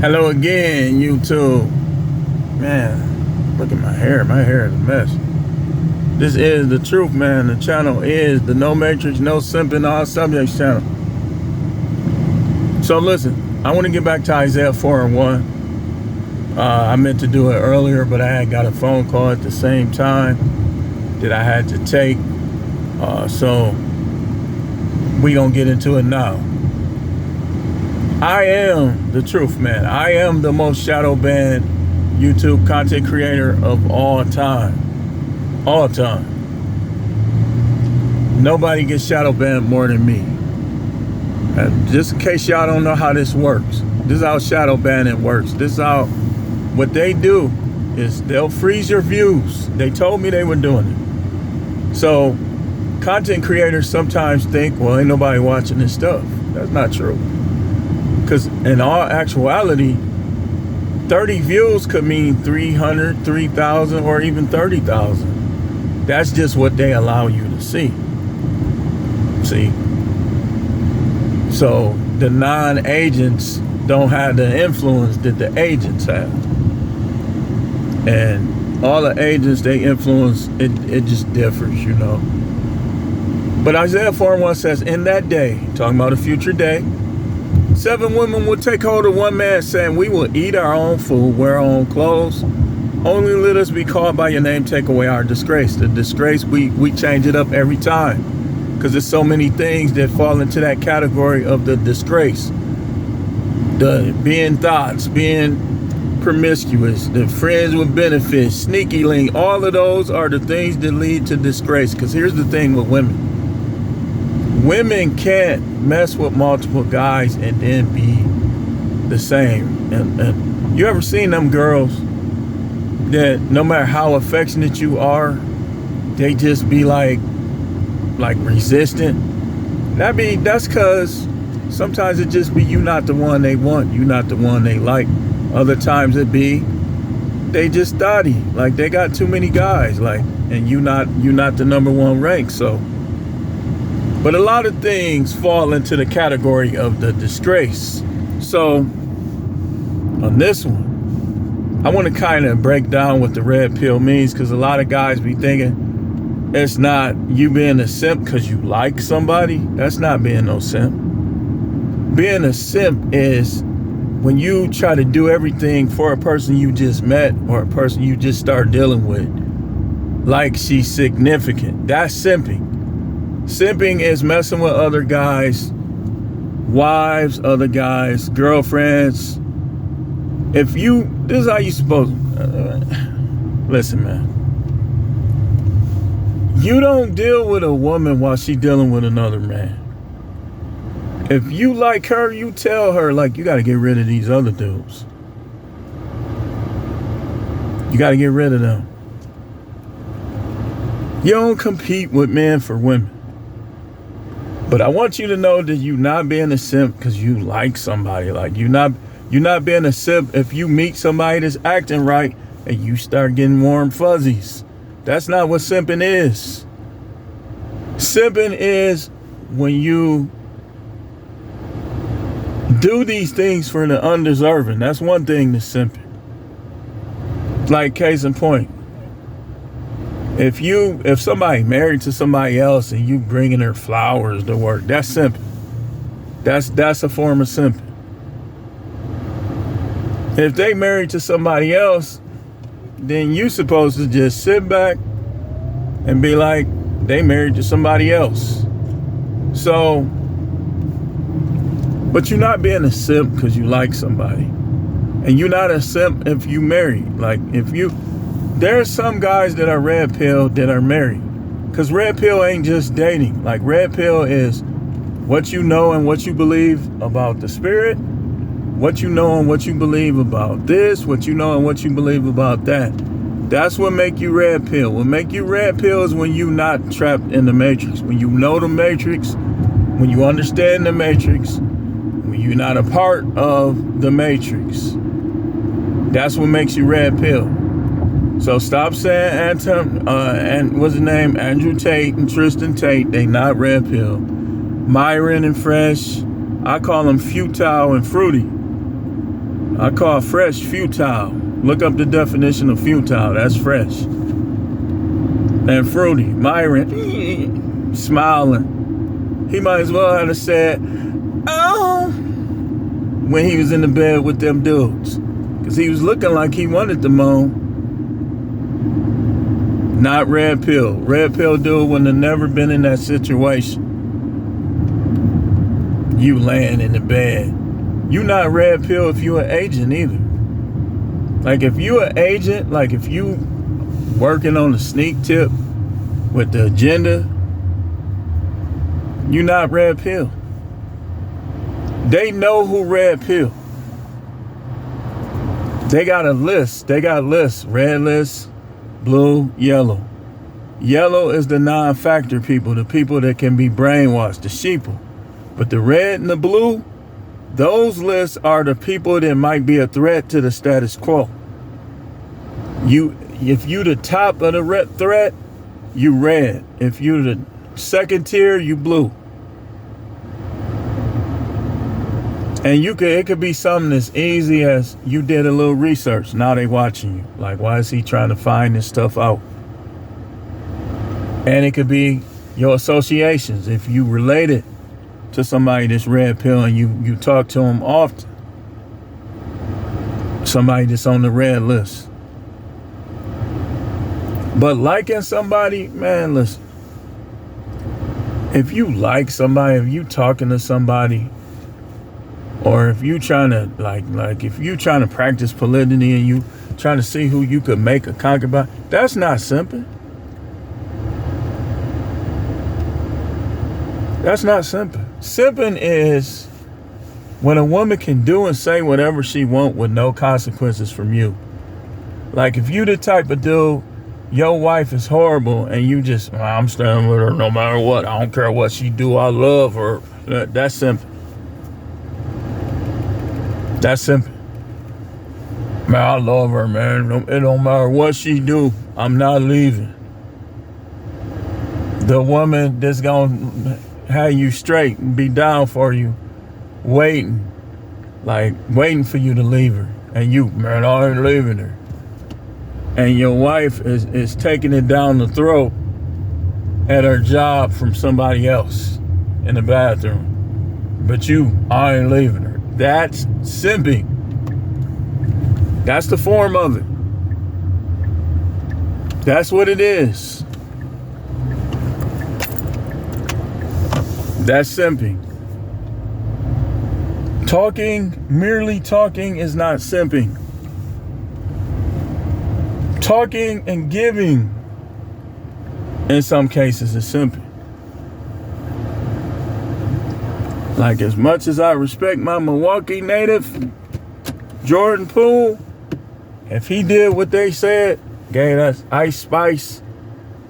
Hello again, YouTube. Man, look at my hair. My hair is a mess. This is The Truth, man. The channel is the No Matrix, No Simping, All Subjects channel. So listen, I want to get back to Isaiah 4:1. I meant to do it earlier, but I had got a phone call at the same time that I had to take. So we gonna get into it now. I am The Truth, man. I am the most shadow banned YouTube content creator of all time. All time. Nobody gets shadow banned more than me. And just in case y'all don't know how this works, this is how shadow banning works. This is how, what they do is they'll freeze your views. They told me they were doing it. So content creators sometimes think, well, ain't nobody watching this stuff. That's not true. Because in all actuality, 30 views could mean 300, 3,000, or even 30,000. That's just what they allow you to see. See? So the non-agents don't have the influence that the agents have. And all the agents, they influence, it just differs, you know. But Isaiah 4:1 says, in that day, talking about a future day, 7 women will take hold of one man, saying, we will eat our own food, wear our own clothes. Only let us be called by your name, take away our disgrace. The disgrace, we change it up every time. Because there's so many things that fall into that category of the disgrace. The being thoughts, being promiscuous, the friends with benefits, sneaky link, all of those are the things that lead to disgrace. Because here's the thing with women. Women can't mess with multiple guys and then be the same. And you ever seen them girls that no matter how affectionate you are, they just be like resistant? That's because sometimes it just be you not the one they want, you not the one they like. Other times it be they just thotty, like they got too many guys, like, and you not the number one rank. So, but a lot of things fall into the category of the disgrace. So on this one, I want to kind of break down what the red pill means, because a lot of guys be thinking it's not you being a simp because you like somebody. That's not being no simp. Being a simp is when you try to do everything for a person you just met or a person you just start dealing with like she's significant. That's simping. Simping is messing with other guys, wives, other guys, girlfriends. This is how you supposed listen, man. You don't deal with a woman while she dealing with another man. If you like her, you tell her, like, you got to get rid of these other dudes. You got to get rid of them. You don't compete with men for women. But I want you to know that you're not being a simp because you like somebody. Like, you're not being a simp if you meet somebody that's acting right and you start getting warm fuzzies. That's not what simping is. Simping is when you do these things for the undeserving. That's one thing that's simping. Like, case in point, if somebody married to somebody else and you bringing her flowers to work, that's simping. That's a form of simping. If they married to somebody else, then you supposed to just sit back and be like, they married to somebody else. So, but you're not being a simp because you like somebody. And you're not a simp if you married. Like, there are some guys that are red pill that are married. Because red pill ain't just dating. Like, red pill is what you know and what you believe about the spirit, what you know and what you believe about this, what you know and what you believe about that. That's what make you red pill. What make you red pill is when you not trapped in the matrix. When you know the matrix, when you understand the matrix, when you're not a part of the matrix. That's what makes you red pill. So stop saying what's his name? Andrew Tate and Tristan Tate. They not red pill. Myron and Fresh, I call them futile and fruity. I call fresh futile. Look up the definition of futile. That's fresh. And fruity, Myron, smiling. He might as well have said, oh, when he was in the bed with them dudes. Because he was looking like he wanted to moan. Not red pill. Red pill dude wouldn't have never been in that situation. You laying in the bed. You not red pill if you an agent either. Like if you an agent, like if you working on the sneak tip with the agenda, you not red pill. They know who red pill. They got a list. They got lists. Red list, blue, yellow. Yellow is the non-factor people, the people that can be brainwashed, the sheeple. But the red and the blue, those lists are the people that might be a threat to the status quo. If you the top of the red threat, you red. If you the second tier, you blue. And it could be something as easy as you did a little research. Now they watching you. Like, why is he trying to find this stuff out? And it could be your associations. If you related to somebody that's red pill and you talk to them often. Somebody that's on the red list. But liking somebody, man, listen. If you like somebody, if you talking to somebody, or if you trying to like if you trying to practice polygamy and you trying to see who you could make a concubine, that's not simping. That's not simping. Simping is when a woman can do and say whatever she want with no consequences from you. Like if you the type of dude, your wife is horrible and you just, I'm staying with her no matter what. I don't care what she do. I love her. That's simping. That's simping. Man, I love her, man. It don't matter what she do. I'm not leaving. The woman that's gonna have you straight and be down for you, waiting for you to leave her. And you, man, I ain't leaving her. And your wife is taking it down the throat at her job from somebody else in the bathroom. But I ain't leaving her. That's simping. That's the form of it. That's what it is. That's simping. Merely talking is not simping. Talking and giving, in some cases, is simping. Like, as much as I respect my Milwaukee native, Jordan Poole, if he did what they said, gave us Ice Spice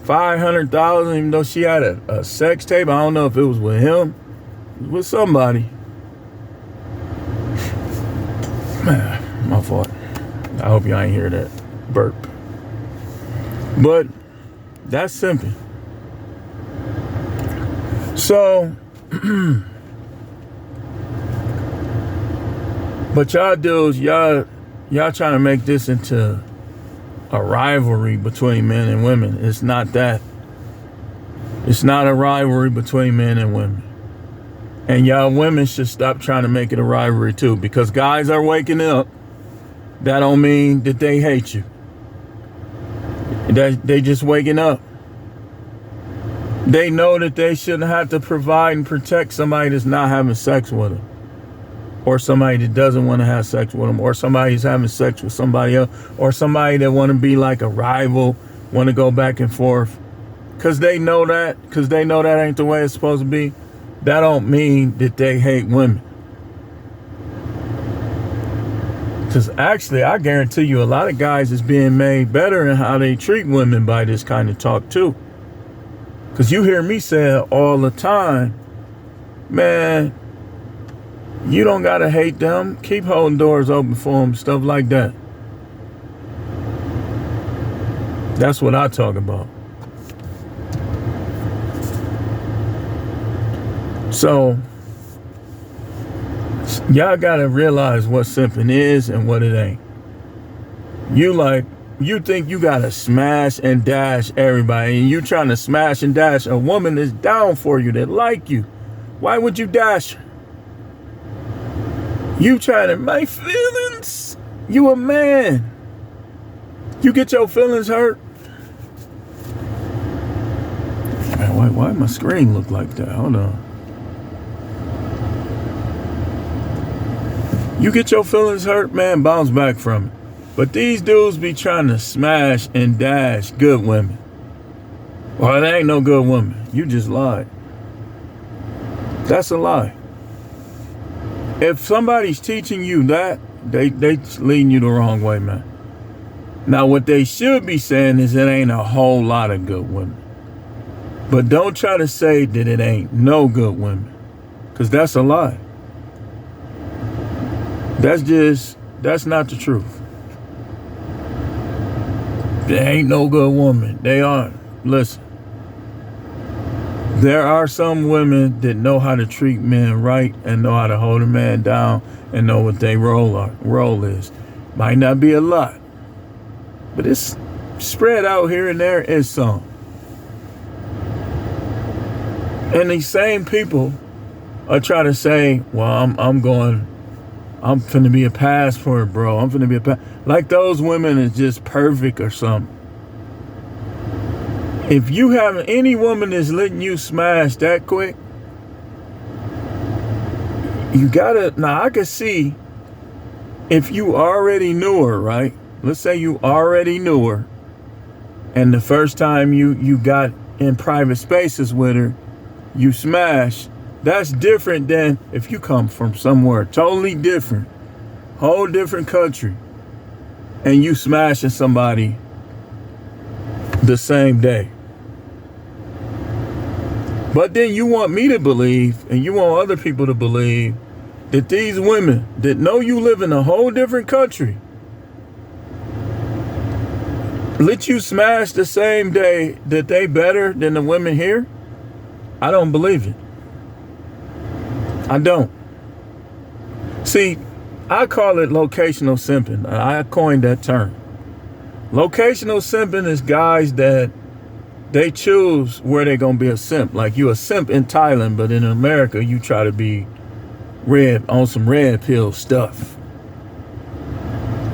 $500,000, even though she had a sex tape, I don't know if it was with him, it was with somebody. Man, my fault. I hope y'all ain't hear that burp. But that's simping. So, but y'all dudes, y'all trying to make this into a rivalry between men and women. It's not that. It's not a rivalry between men and women. And y'all women should stop trying to make it a rivalry too, because guys are waking up. That don't mean that they hate you. They just waking up. They know that they shouldn't have to provide and protect somebody that's not having sex with them, or somebody that doesn't want to have sex with them, or somebody who's having sex with somebody else, or somebody that want to be like a rival, want to go back and forth, because they know that ain't the way it's supposed to be. That don't mean that they hate women. Because actually, I guarantee you a lot of guys is being made better in how they treat women by this kind of talk too. Because you hear me say it all the time, man, you don't got to hate them. Keep holding doors open for them, stuff like that. That's what I talk about. So, Y'all gotta realize what simping is and what it ain't. You think you gotta smash and dash everybody, and you trying to smash and dash a woman that's down for you, that like you. Why would you dash her? You trying to make feelings? You a man. You get your feelings hurt. Man, why my screen look like that? Hold on. You get your feelings hurt, man, bounce back from it. But these dudes be trying to smash and dash good women. Well, there ain't no good woman. You just lied. That's a lie. If somebody's teaching you that, they leading you the wrong way, man. Now, what they should be saying is it ain't a whole lot of good women. But don't try to say that it ain't no good women, because that's a lie. That's not the truth. There ain't no good woman. They aren't. Listen. There are some women that know how to treat men right and know how to hold a man down and know what their role is. Might not be a lot, but it's spread out here and there is some. And these same people are trying to say, well, I'm finna be a passport, bro. I'm finna be like those women is just perfect or something. If you have any woman that's letting you smash that quick, you gotta, now I can see if you already knew her, right? Let's say you already knew her, and the first time you got in private spaces with her, you smash. That's different than if you come from somewhere totally different, whole different country, and you smashing somebody the same day. But then you want me to believe, and you want other people to believe, that these women that know you live in a whole different country let you smash the same day, that they better than the women here? I don't believe it. I don't. See, I call it locational simping. I coined that term. Locational simping is guys that they choose where they're going to be a simp. Like you a simp in Thailand, but in America, you try to be red on some red pill stuff.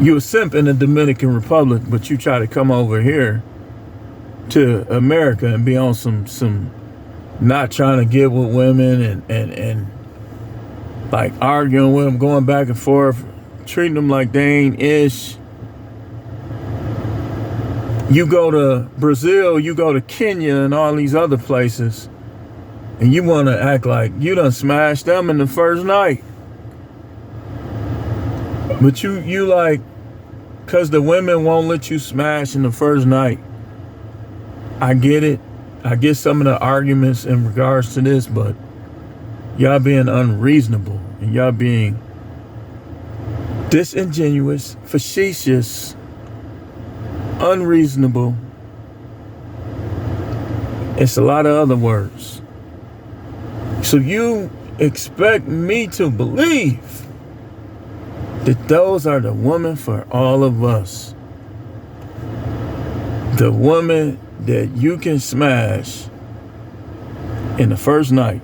You a simp in the Dominican Republic, but you try to come over here to America and be on some not trying to get with women and like arguing with them, going back and forth, treating them like they ain't ish. You go to Brazil, you go to Kenya and all these other places, and you want to act like you done smashed them in the first night. But you like, because the women won't let you smash in the first night. I get it. I get some of the arguments in regards to this, but y'all being unreasonable and y'all being disingenuous, facetious, unreasonable. It's a lot of other words. So you expect me to believe that those are the women for all of us. The woman that you can smash in the first night,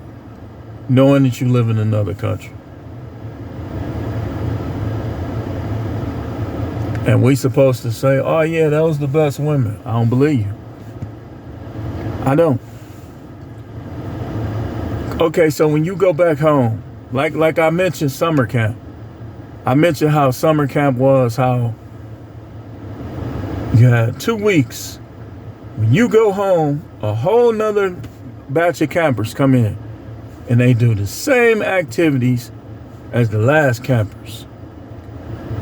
knowing that you live in another country. And we supposed to say, oh yeah, that was the best women. I don't believe you. I don't. Okay, so when you go back home, like I mentioned summer camp. I mentioned how summer camp was, how you had 2 weeks. When you go home, a whole nother batch of campers come in and they do the same activities as the last campers.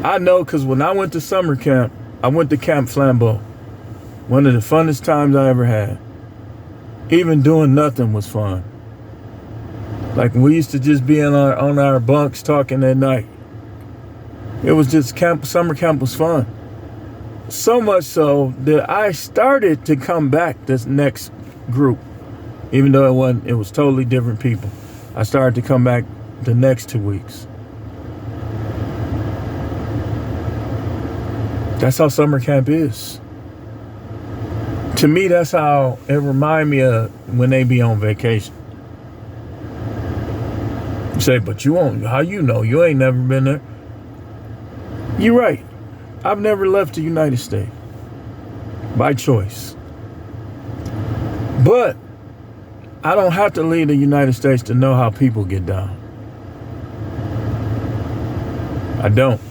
I know, because when I went to summer camp, I went to Camp Flambeau. One of the funnest times I ever had. Even doing nothing was fun. Like we used to just be on our bunks talking at night. It was just summer camp was fun. So much so that I started to come back this next group, even though it was totally different people. I started to come back the next 2 weeks. That's how summer camp is. To me, that's how it reminds me of when they be on vacation. You say, but you won't, how you know? You ain't never been there. You're right. I've never left the United States by choice. But I don't have to leave the United States to know how people get down. I don't.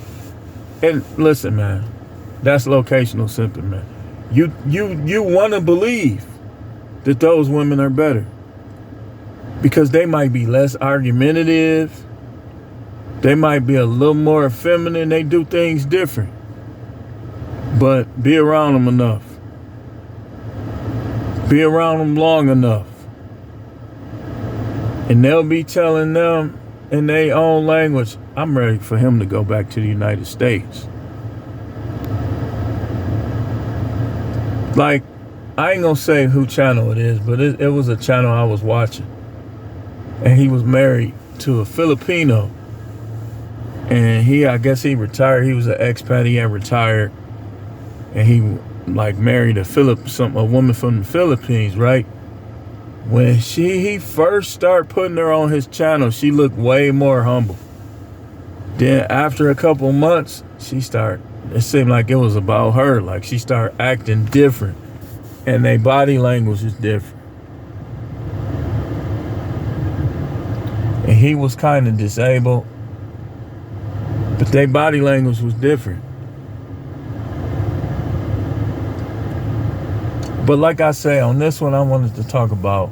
And listen, man, that's locational simping, man. You want to believe that those women are better because they might be less argumentative. They might be a little more feminine. They do things different. But be around them enough. Be around them long enough. And they'll be telling them in their own language, I'm ready for him to go back to the United States. Like, I ain't gonna say who channel it is, but it was a channel I was watching. And he was married to a Filipino. And I guess he retired. He was an expat. He had retired. And he like married a woman from the Philippines, right? When he first started putting her on his channel, she looked way more humble. Then after a couple months, it seemed like it was about her. Like she started acting different. And their body language is different. And he was kind of disabled. But their body language was different. But like I say, on this one, I wanted to talk about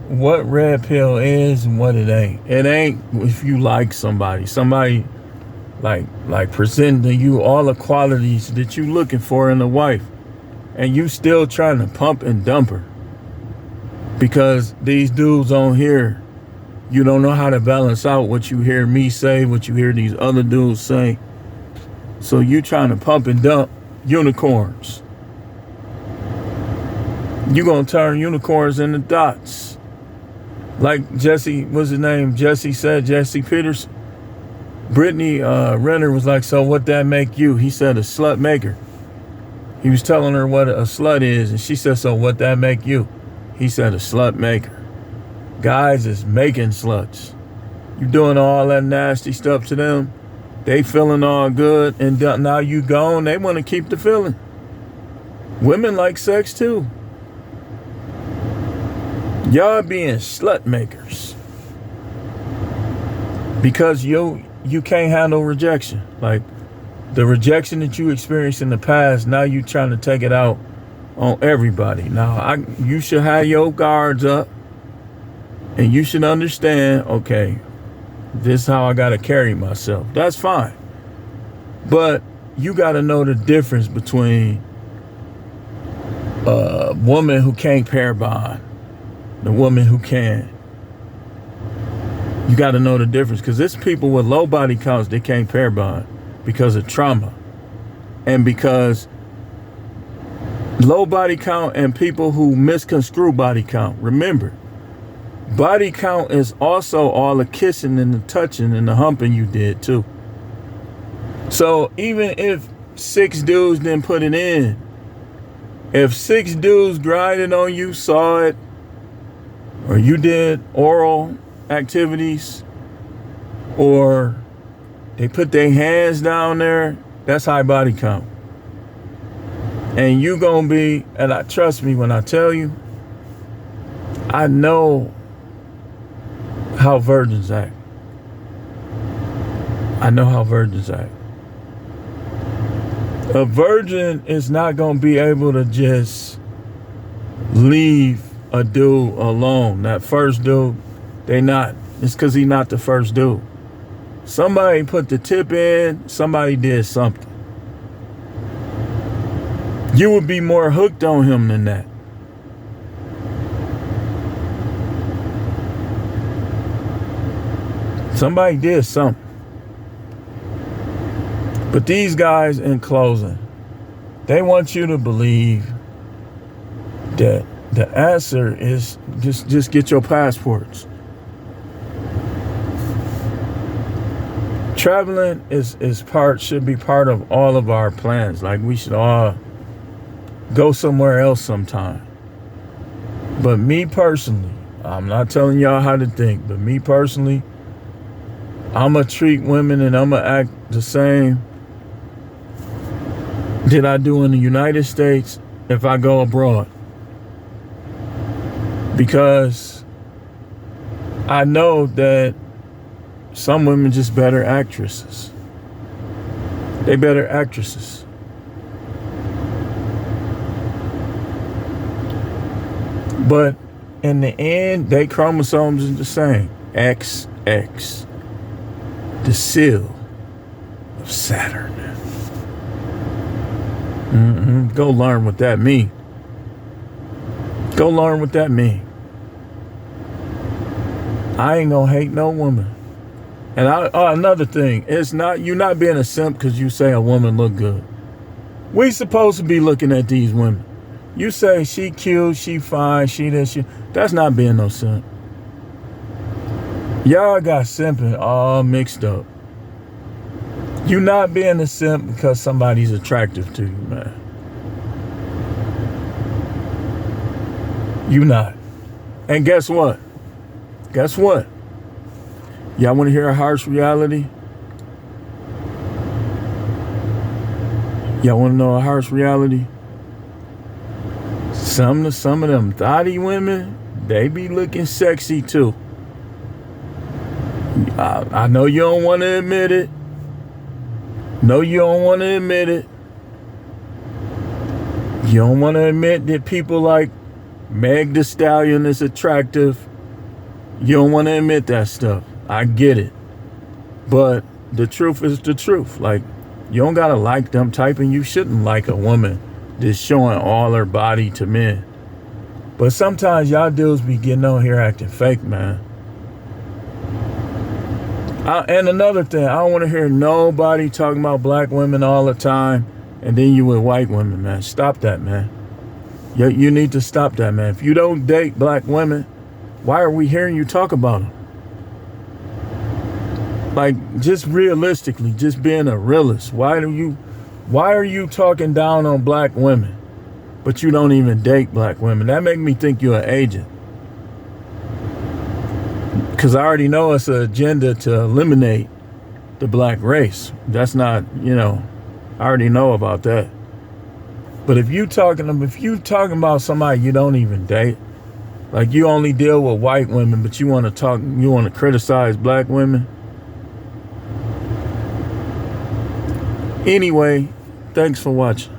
what red pill is and what it ain't. It ain't if you like somebody like presenting to you all the qualities that you looking for in a wife, and you still trying to pump and dump her because these dudes on here, you don't know how to balance out what you hear me say, what you hear these other dudes say. So you trying to pump and dump unicorns. You gonna turn unicorns into dots. Like Jesse, what's his name? Jesse Peters. Brittany Renner was like, so what that make you? He said a slut maker. He was telling her what a slut is, and she said, so what that make you? He said a slut maker. Guys is making sluts. You doing all that nasty stuff to them. They feeling all good, and now you gone. They want to keep the feeling. Women like sex too. Y'all being slut makers because you can't handle rejection. Like the rejection that you experienced in the past, now you trying to take it out on everybody. Now you should have your guards up, and you should understand, okay, this is how I got to carry myself. That's fine. But you got to know the difference between a woman who can't pair bond, the woman who can. You got to know the difference because there's people with low body counts that can't pair bond because of trauma. And because low body count and people who misconstrue body count. Remember, body count is also all the kissing and the touching and the humping you did too. So even if 6 dudes didn't put it in, if 6 dudes grinded on you, saw it, or you did oral activities, or they put their hands down there, that's high body count. And you gonna be, and trust me when I tell you, I know how virgins act. I know how virgins act. A virgin is not gonna be able to just leave a dude alone. That first dude, they not. It's because he not the first dude. Somebody put the tip in, somebody did something. You would be more hooked on him than that. Somebody did something. But these guys, in closing, they want you to believe that the answer is just get your passports. Traveling should be part of all of our plans. Like, we should all go somewhere else sometime. But me personally, I'm not telling y'all how to think, but me personally, I'ma treat women and I'ma act the same that I do in the United States if I go abroad. Because I know that some women just better actresses. They better actresses. But in the end, their chromosomes is the same. XX. The seal of Saturn. Go learn what that means. Go learn what that means. I ain't gonna hate no woman. And another thing, it's not you not being a simp because you say a woman look good. We supposed to be looking at these women. You say she cute, she fine, she this, she. That's not being no simp. Y'all got simping all mixed up. You not being a simp because somebody's attractive to you, man. You not. And guess what? Guess what? Y'all want to hear a harsh reality? Y'all want to know a harsh reality? Some of them thotty women, they be looking sexy too. I know you don't want to admit it. No, you don't want to admit it. You don't want to admit that people like Meg Thee Stallion is attractive. You don't want to admit that stuff. I get it. But the truth is the truth. Like, you don't got to like them type, and you shouldn't like a woman that's showing all her body to men. But sometimes y'all dudes be getting on here acting fake, man. And another thing, I don't want to hear nobody talking about black women all the time, and then you with white women, man. Stop that, man. You need to stop that, man. If you don't date black women, why are we hearing you talk about them? Like, just realistically, just being a realist. Why are you talking down on black women, but you don't even date black women? That make me think you're an agent. Because I already know it's an agenda to eliminate the black race. That's not, I already know about that. But if you talking about somebody you don't even date, like you only deal with white women, but you want to criticize black women. Anyway, thanks for watching.